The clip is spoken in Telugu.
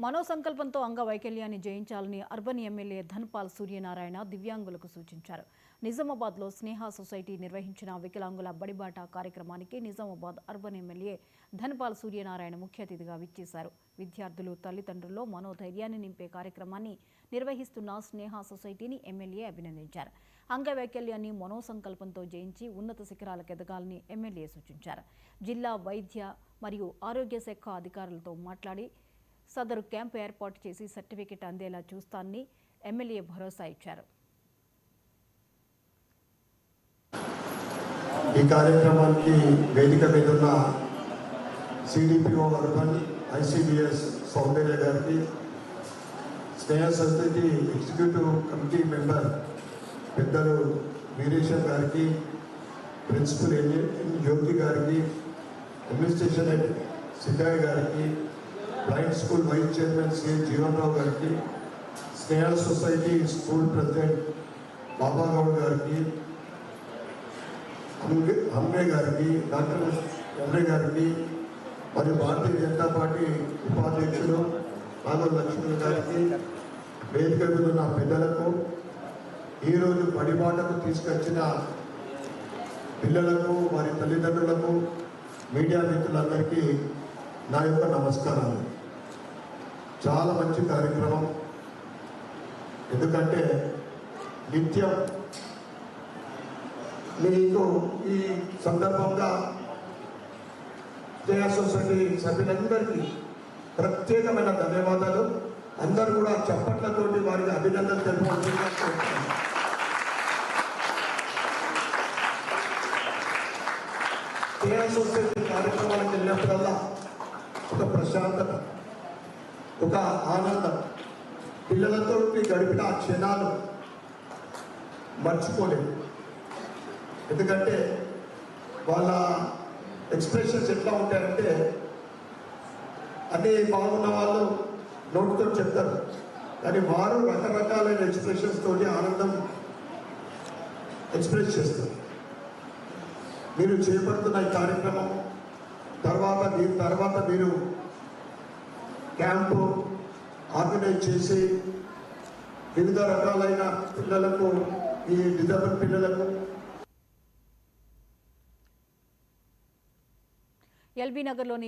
మనోసంకల్పంతో అంగవైకల్యాన్ని జయించాలని అర్బన్ ఎమ్మెల్యే ధన్పాల్ సూర్యనారాయణ దివ్యాంగులకు సూచించారు. నిజామాబాద్లో స్నేహ సొసైటీ నిర్వహించిన వికలాంగుల బడిబాట కార్యక్రమానికి నిజామాబాద్ అర్బన్ ఎమ్మెల్యే ధన్పాల్ సూర్యనారాయణ ముఖ్య అతిథిగా విచ్చేశారు. విద్యార్థులు, తల్లిదండ్రుల్లో మనోధైర్యాన్ని నింపే కార్యక్రమాన్ని నిర్వహిస్తున్న స్నేహ సొసైటీని ఎమ్మెల్యే అభినందించారు. అంగవైకల్యాన్ని మనోసంకల్పంతో జయించి ఉన్నత శిఖరాలకు ఎదగాలని ఎమ్మెల్యే సూచించారు. జిల్లా వైద్య మరియు ఆరోగ్య శాఖ అధికారులతో మాట్లాడి సదరు క్యాంపు ఏర్పాటు చేసి సర్టిఫికెట్ అందేలా చూస్తానని ఎమ్మెల్యే భరోసా ఇచ్చారు. ఈ కార్యక్రమానికి వేదిక మీద ఉన్న సిడిపిఓ అర్బన్ ఐసిడిఎస్ సౌందర్య గారికి, Sneha society executive committee member పెద్దలు వీరేశం గారికి, ప్రిన్సిపల్ జ్యోతి గారికి, అడ్మినిస్ట్రేషన్ హెడ్ సిద్ధయ్య గారికి, blind school vice chairman C Jeevan Rao గారికి, Sneha society school president Baba Goud గారికి, హమ్రే గారికి, డాక్టర్ హమ్రే గారికి మరియు భారతీయ జనతా పార్టీ ఉపాధ్యక్షులు నాగర్ లక్ష్మణ్ గారికి, వేదిక మీద ఉన్న పెద్దలకు, ఈరోజు బడిబాటకు తీసుకొచ్చిన పిల్లలకు, వారి తల్లిదండ్రులకు, మీడియా మిత్రులందరికీ నా యొక్క నమస్కారాలు. చాలా మంచి కార్యక్రమం. ఎందుకంటే నిత్యం మీకు ఈ సందర్భంగా స్నేహ సొసైటీ సభ్యులందరికీ ప్రత్యేకమైన ధన్యవాదాలు. అందరూ కూడా చప్పట్లతోటి వారికి అభినందన తెలుపుకుంటున్నారు. స్నేహ సొసైటీ కార్యక్రమాలకు వెళ్ళినప్పుడల్లా ఒక ప్రశాంతత, ఒక ఆనందం, పిల్లలతో గడిపిన ఆ క్షణాలు మర్చిపోలేదు. ఎందుకంటే వాళ్ళ ఎక్స్ప్రెషన్స్ ఎట్లా ఉంటాయంటే, అన్నీ బాగున్న వాళ్ళు నోటితో చెప్తారు, కానీ వారు రకరకాలైన ఎక్స్ప్రెషన్స్ తోటి ఆనందం ఎక్స్ప్రెస్ చేస్తారు. మీరు చేపడుతున్న ఈ కార్యక్రమం తర్వాత, దీని తర్వాత మీరు క్యాంపు ఆర్గనైజ్ చేసి వివిధ రకాలైన పిల్లలకు, ఈ డిజబుల్ పిల్లలకు ఎల్బీ నగర్లోని